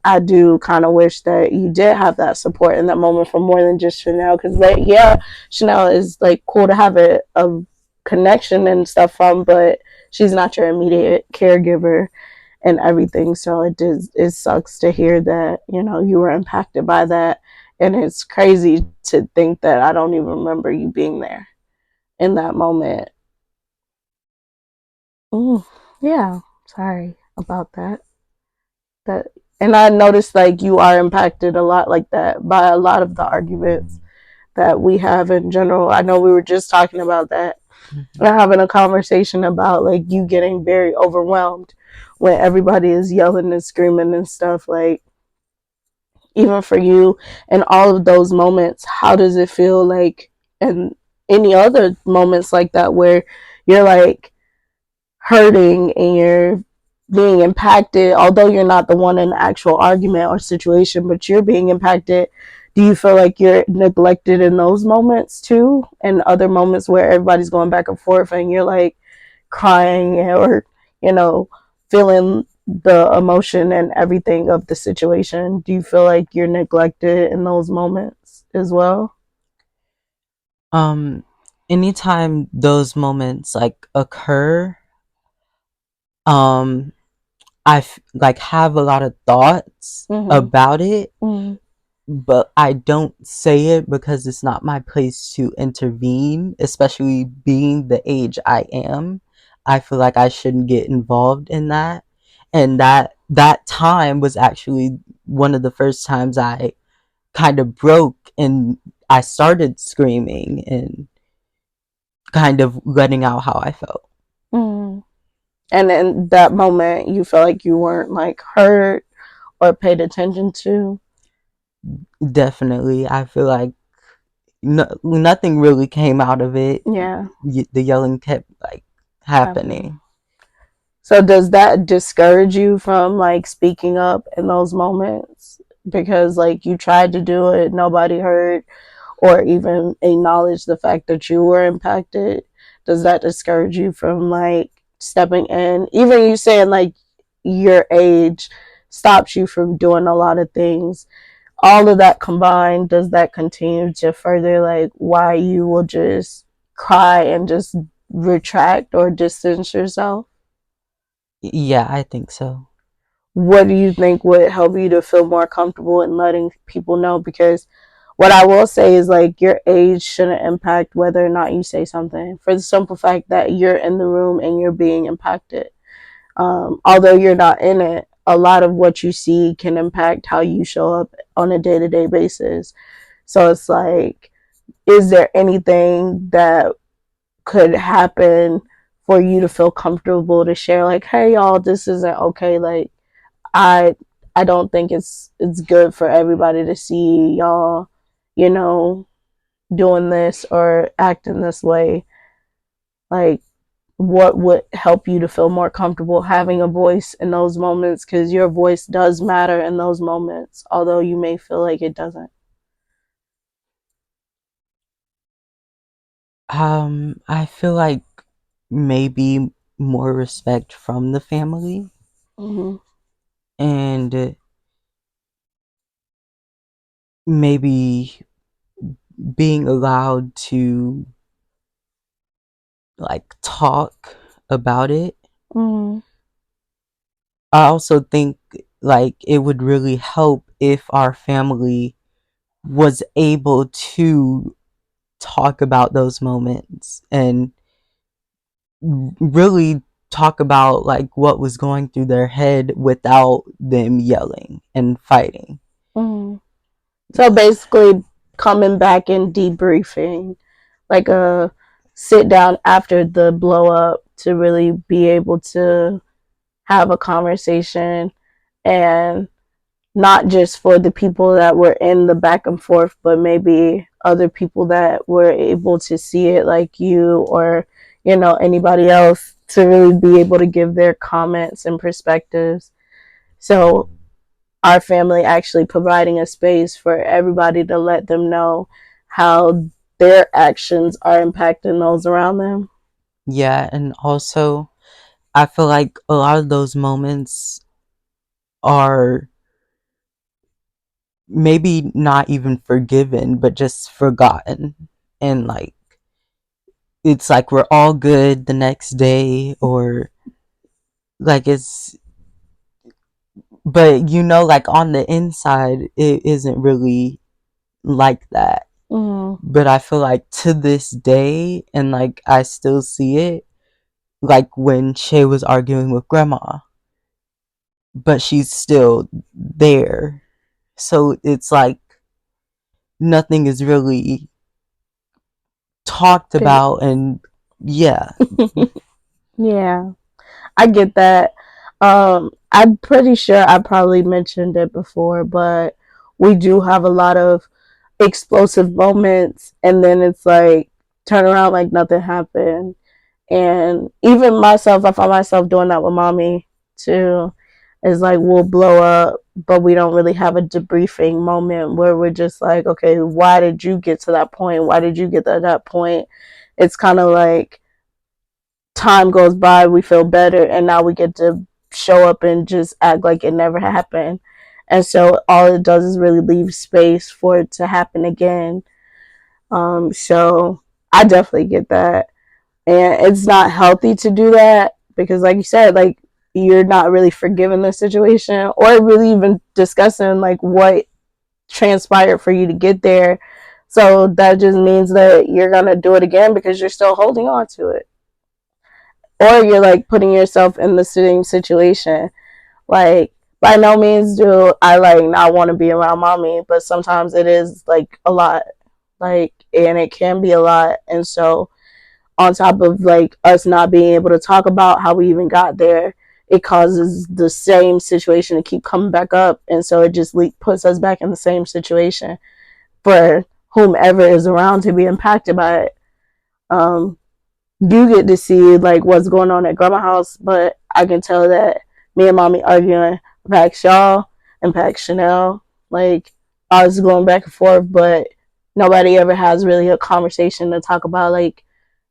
I do kind of wish that you did have that support in that moment for more than just Chanel. Because, like, yeah, Chanel is like cool to have a connection and stuff from, but she's not your immediate caregiver and everything. So it sucks to hear that, you know, you were impacted by that. And it's crazy to think that I don't even remember you being there in that moment. Ooh, yeah, sorry about that. That, and I noticed like you are impacted a lot like that by a lot of the arguments that we have in general. I know we were just talking about that. Mm-hmm. We're having a conversation about like you getting very overwhelmed when everybody is yelling and screaming and stuff. Like, even for you and all of those moments, how does it feel like, and any other moments like that where you're like hurting and you're being impacted, although you're not the one in the actual argument or situation, but you're being impacted? Do you feel like you're neglected in those moments too, and other moments where everybody's going back and forth and you're like crying, or, you know, feeling the emotion and everything of the situation? Do you feel like you're neglected in those moments as well? Um, Anytime those moments like occur, um, like have a lot of thoughts Mm-hmm. about it, Mm-hmm. but I don't say it because it's not my place to intervene, especially being the age I am. I feel like I shouldn't get involved in that. And that time was actually one of the first times I kind of broke and I started screaming and kind of letting out how I felt. Mm-hmm. And in that moment, you felt like you weren't like heard or paid attention to. Definitely, I feel like nothing really came out of it. Yeah, The yelling kept like happening. happening. So does that discourage you from like speaking up in those moments? Because like you tried to do it, nobody heard or even acknowledge the fact that you were impacted. Does that discourage you from like stepping in? Even you saying like your age stops you from doing a lot of things. All of that combined, does that continue to further like why you will just cry and just retract or distance yourself? Yeah, I think so. What do you think would help you to feel more comfortable in letting people know? Because what I will say is like your age shouldn't impact whether or not you say something, for the simple fact that you're in the room and you're being impacted. Although you're not in it, a lot of what you see can impact how you show up on a day-to-day basis. So it's like, is there anything that could happen for you to feel comfortable to share, like, hey y'all, this isn't okay, like I I don't think it's good for everybody to see y'all, you know, doing this or acting this way. Like, what would help you to feel more comfortable having a voice in those moments, because your voice does matter in those moments, although you may feel like it doesn't. I feel like maybe more respect from the family Mm-hmm. and maybe being allowed to like talk about it. Mm-hmm. I also think like it would really help if our family was able to talk about those moments and really talk about like what was going through their head without them yelling and fighting. Mm-hmm. So basically, coming back and debriefing, like a sit down after the blow up, to really be able to have a conversation, and not just for the people that were in the back and forth, but maybe other people that were able to see it like you, or, you know, anybody else to really be able to give their comments and perspectives. So our family actually providing a space for everybody to let them know how their actions are impacting those around them. Yeah, and also I feel like a lot of those moments are maybe not even forgiven, but just forgotten. And like, it's like we're all good the next day, or like but like on the inside, it isn't really like that. Mm. But I feel like to this day, and like I still see it, like when Shay was arguing with grandma, but she's still there. So it's like nothing is really talked about, and yeah. Yeah, I get that. I'm pretty sure I probably mentioned it before, but we do have a lot of explosive moments, and then it's like turn around like nothing happened. And even myself, I find myself doing that with mommy too. It's like we'll blow up, but we don't really have a debriefing moment where we're just like, okay, why did you get to that point? Why did you get to that point? It's kind of like time goes by, we feel better, and now we get to show up and just act like it never happened. And so all it does is really leave space for it to happen again. So I definitely get that. And it's not healthy to do that because, like you said, like you're not really forgiving the situation or really even discussing like what transpired for you to get there. So that just means that you're gonna do it again because you're still holding on to it, or you're like putting yourself in the same situation. Like by no means do I like not want to be around mommy, but sometimes it is like a lot, like, and it can be a lot. And so on top of like us not being able to talk about how we even got there, it causes the same situation to keep coming back up, and so it just puts us back in the same situation for whomever is around to be impacted by it. um you get to see like what's going on at grandma's house, but I can tell that me and mommy arguing impacts y'all, impacts Chanel. Like I was going back and forth, but nobody ever has really a conversation to talk about like,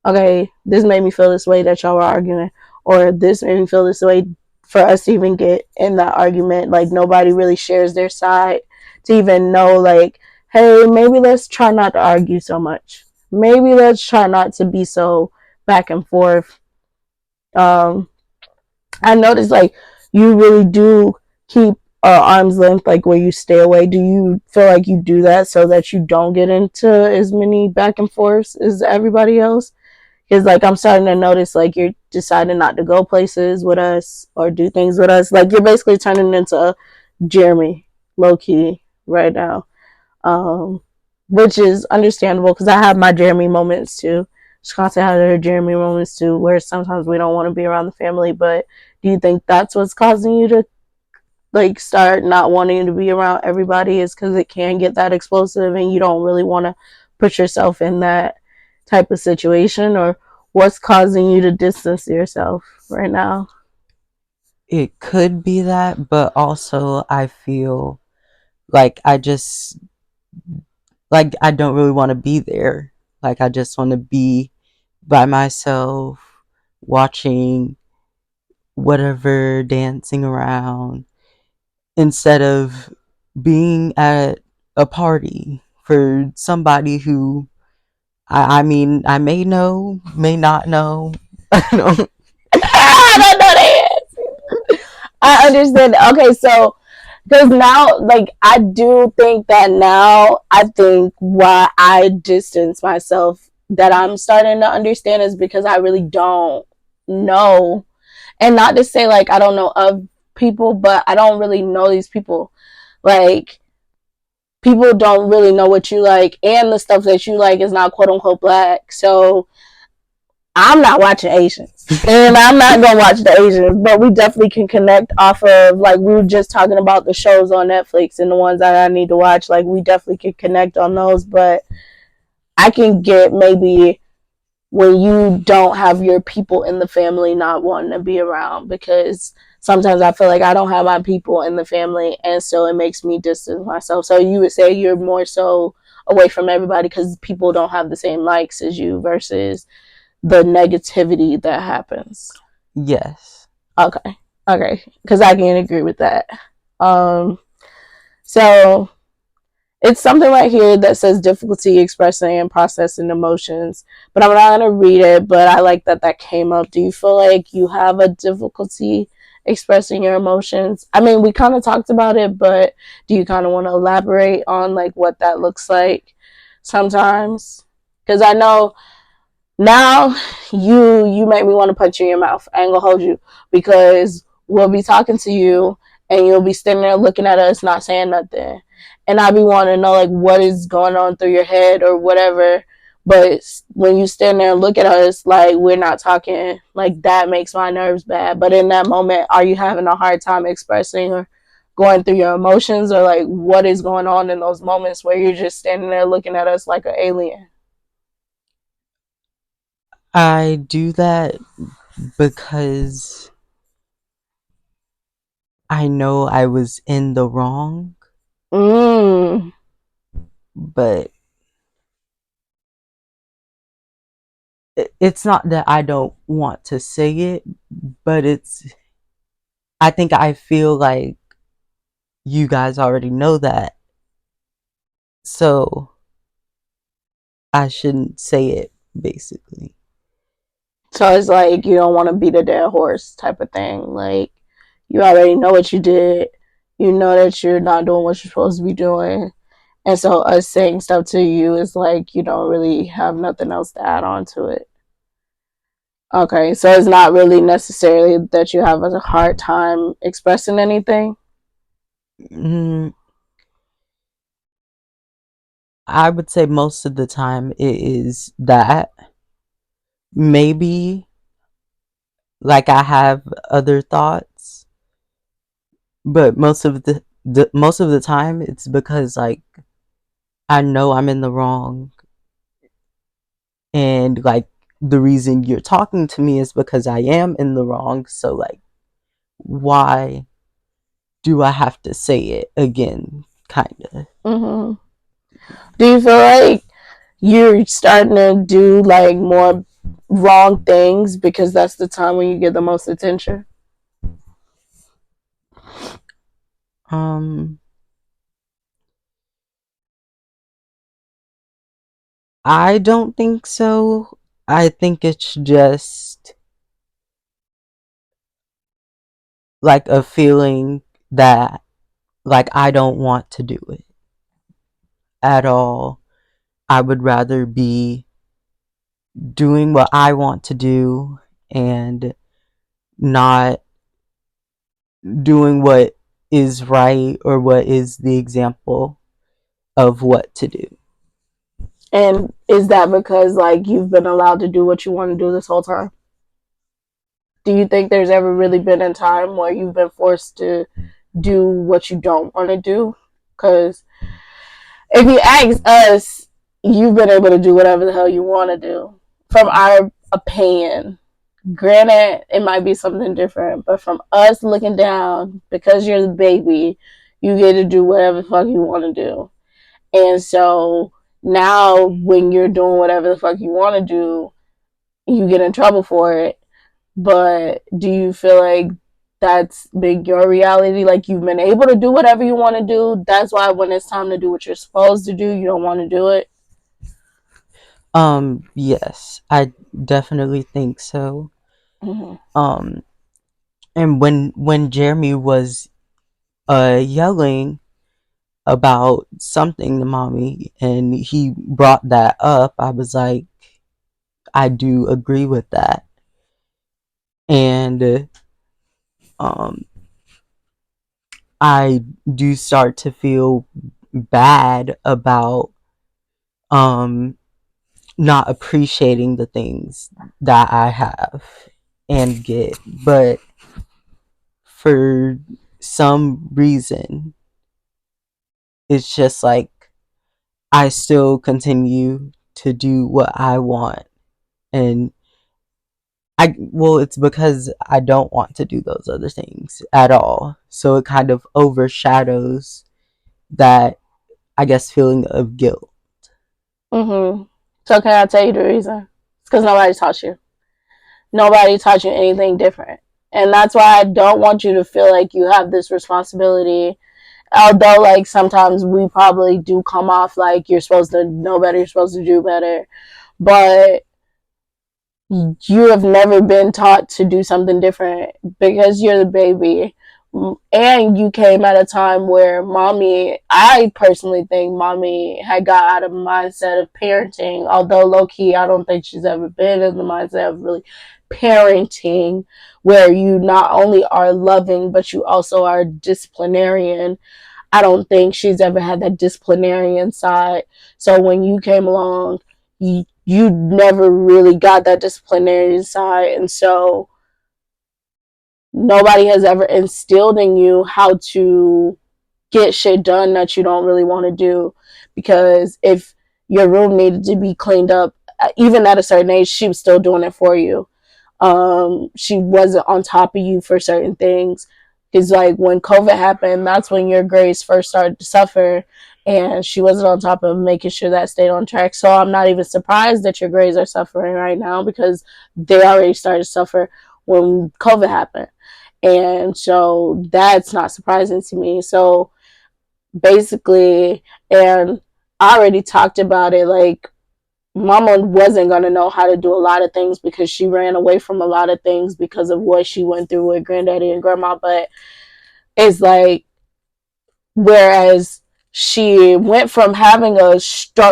okay, this made me feel this way that y'all were arguing, or this made me feel this way for us to even get in that argument. Like nobody really shares their side to even know like, hey, maybe let's try not to argue so much. Maybe let's try not to be so back and forth. Um, I noticed like you really do keep arm's length, like where you stay away. Do you feel like you do that so that you don't get into as many back and forths as everybody else? Because like I'm starting to notice like you're deciding not to go places with us or do things with us. Like you're basically turning into Jeremy low key right now, um, which is understandable because I have my Jeremy moments too. Shkanta had her Jeremy moments too, where sometimes we don't want to be around the family. But do you think that's what's causing you to like start not wanting to be around everybody? Is because it can get that explosive and you don't really want to put yourself in that type of situation, or what's causing you to distance yourself right now? It could be that, but also I feel like I don't really want to be there. Like I just want to be by myself watching whatever, dancing around, instead of being at a party for somebody who I mean I may know, may not know. I don't. I don't know that. I understand. Okay, so because now, like, I do think that now, I think why I distance myself, that I'm starting to understand, is because I really don't know. And not to say, like, I don't know of people, but I don't really know these people. Like, people don't really know what you like, and the stuff that you like is not quote unquote black. So I'm not watching Asians, and I'm not gonna watch the Asians, but we definitely can connect off of, like, we were just talking about the shows on Netflix and the ones that I need to watch. Like we definitely can connect on those, but I can get maybe when you don't have your people in the family not wanting to be around, because sometimes I feel like I don't have my people in the family, and so it makes me distance myself. So you would say you're more so away from everybody because people don't have the same likes as you versus the negativity that happens. Yes. Okay, okay, because I can agree with that. Um, so it's something right here that says difficulty expressing and processing emotions, but I'm not going to read it, but I like that that came up. Do you feel like you have a difficulty expressing your emotions? I mean, we kind of talked about it, but do you kind of want to elaborate on like what that looks like sometimes? Because I know now you make me want to punch you in your mouth. I ain't gonna hold you, because we'll be talking to you and you'll be standing there looking at us not saying nothing, and I be wanting to know like what is going on through your head or whatever. But when you stand there and look at us like we're not talking, like that makes my nerves bad. But in that moment, are you having a hard time expressing or going through your emotions, or like what is going on in those moments where you're just standing there looking at us like an alien? I do that because I know I was in the wrong, Mm. but it's not that I don't want to say it, but I think I feel like you guys already know that, so I shouldn't say it, basically. So it's like you don't want to beat a dead horse type of thing. Like you already know what you did. You know that you're not doing what you're supposed to be doing. And so us saying stuff to you is like you don't really have nothing else to add on to it. Okay, so it's not really necessarily that you have a hard time expressing anything. Mm, I would say most of the time it is that. Maybe like I have other thoughts, but most of the time it's because like I know I'm in the wrong, and like the reason you're talking to me is because I am in the wrong, so like why do I have to say it again, kind of. Mm-hmm. Do you feel like you're starting to do like more wrong things because that's the time when you get the most attention? um I don't think so. I think it's just like a feeling that like I don't want to do it at all. I would rather be doing what I want to do and not doing what is right or what is the example of what to do. And is that because like you've been allowed to do what you want to do this whole time? Do you think there's ever really been a time where you've been forced to do what you don't want to do? Because if you ask us, you've been able to do whatever the hell you want to do. From our opinion, granted, it might be something different, but from us looking down, because you're the baby, you get to do whatever the fuck you want to do. And so now, when you're doing whatever the fuck you want to do, you get in trouble for it. But do you feel like that's been your reality? Like you've been able to do whatever you want to do. That's why when it's time to do what you're supposed to do, you don't want to do it. Yes, I definitely think so. Mm-hmm. Um and when Jeremy was yelling about something to mommy and he brought that up, I was like, I do agree with that. And um I do start to feel bad about um not appreciating the things that I have and get, but for some reason it's just like I still continue to do what I want And it's because I don't want to do those other things at all. So it kind of overshadows that, I guess, feeling of guilt. Mm-hmm. So can I tell you the reason? It's because nobody taught you. Nobody taught you anything different. And that's why I don't want you to feel like you have this responsibility. Although, like, sometimes we probably do come off like you're supposed to know better, you're supposed to do better. But you have never been taught to do something different because you're the baby. And you came at a time where mommy, I personally think mommy had got out of the mindset of parenting. Although low key, I don't think she's ever been in the mindset of really parenting, where you not only are loving, but you also are disciplinarian. I don't think she's ever had that disciplinarian side. So when you came along, you never really got that disciplinarian side. And so nobody has ever instilled in you how to get shit done that you don't really want to do. Because if your room needed to be cleaned up, even at a certain age, she was still doing it for you. She wasn't on top of you for certain things. Because like when COVID happened, that's when your grades first started to suffer, and she wasn't on top of making sure that stayed on track. So I'm not even surprised that your grades are suffering right now, because they already started to suffer when COVID happened. And so that's not surprising to me. So basically, and I already talked about it, like mama wasn't going to know how to do a lot of things because she ran away from a lot of things because of what she went through with granddaddy and grandma. But it's like, whereas she went from having a structure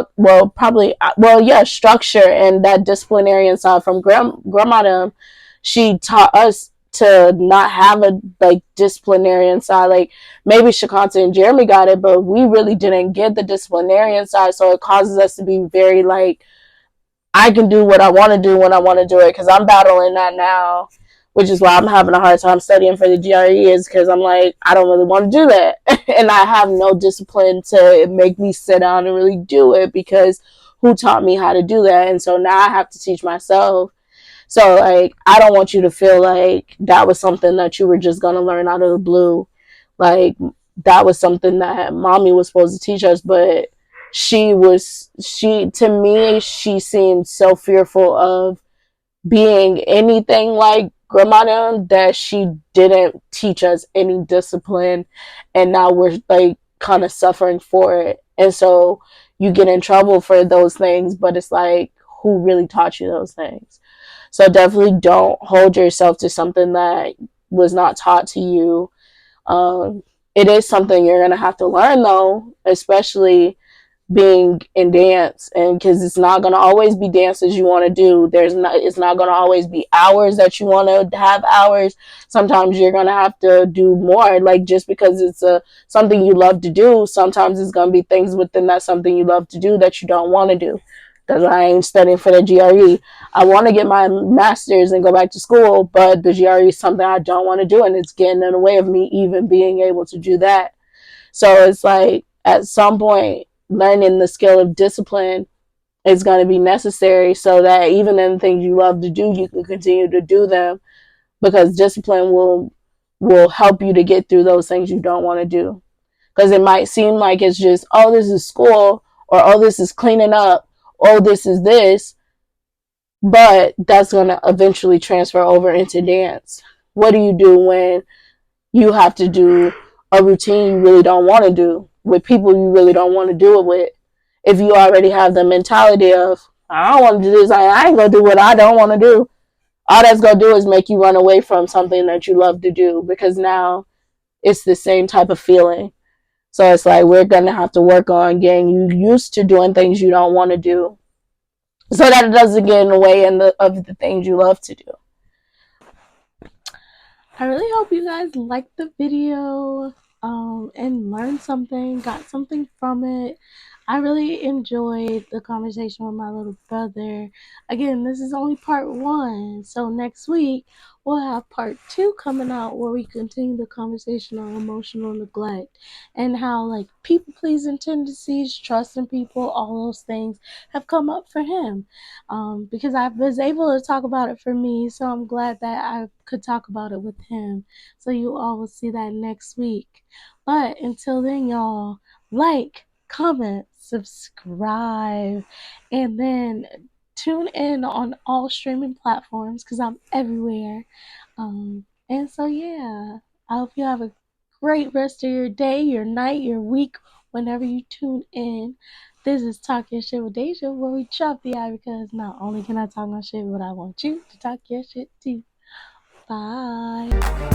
and that disciplinarian side from grandma to them, she taught us to not have a like disciplinarian side. Like maybe Shakanta and Jeremy got it, but we really didn't get the disciplinarian side. So it causes us to be very like, I can do what I want to do when I want to do it, because I'm battling that now, which is why I'm having a hard time studying for the GRE, is because I'm like, I don't really want to do that. And I have no discipline to make me sit down and really do it, because who taught me how to do that? And so now I have to teach myself. So, like, I don't want you to feel like that was something that you were just going to learn out of the blue. Like, that was something that mommy was supposed to teach us, but to me, she seemed so fearful of being anything like grandma that she didn't teach us any discipline. And now we're like kind of suffering for it. And so you get in trouble for those things, but it's like, who really taught you those things? So definitely don't hold yourself to something that was not taught to you. It is something you're going to have to learn, though, especially being in dance, and because it's not going to always be dances you want to do. It's not going to always be hours that you want to have hours. Sometimes you're going to have to do more, like just because it's something you love to do. Sometimes it's going to be things within that something you love to do that you don't want to do. Because I ain't studying for the GRE. I want to get my master's and go back to school, but the GRE is something I don't want to do, and it's getting in the way of me even being able to do that. So it's like, at some point, learning the skill of discipline is going to be necessary, so that even in things you love to do, you can continue to do them, because discipline will help you to get through those things you don't want to do. Because it might seem like it's just, oh, this is school, or oh, this is cleaning up, oh, this is this, but that's going to eventually transfer over into dance. What do you do when you have to do a routine you really don't want to do with people you really don't want to do it with? If you already have the mentality of, I don't want to do this, I ain't going to do what I don't want to do, all that's going to do is make you run away from something that you love to do, because now it's the same type of feeling. So it's like, we're going to have to work on getting you used to doing things you don't want to do, so that it doesn't get in the way of the things you love to do. I really hope you guys liked the video and learned something, got something from it. I really enjoyed the conversation with my little brother. Again, this is only part one. So next week, we'll have part two coming out where we continue the conversation on emotional neglect and how, like, people pleasing tendencies, trusting people, all those things have come up for him. Because I was able to talk about it for me. So I'm glad that I could talk about it with him. So you all will see that next week. But until then, y'all, like, comment, subscribe, and then tune in on all streaming platforms because I'm everywhere. And so, yeah, I hope you have a great rest of your day, your night, your week, whenever you tune in. This is Talk Your Shit with Deja, where we drop the eye because not only can I talk my shit, but I want you to talk your shit too. Bye.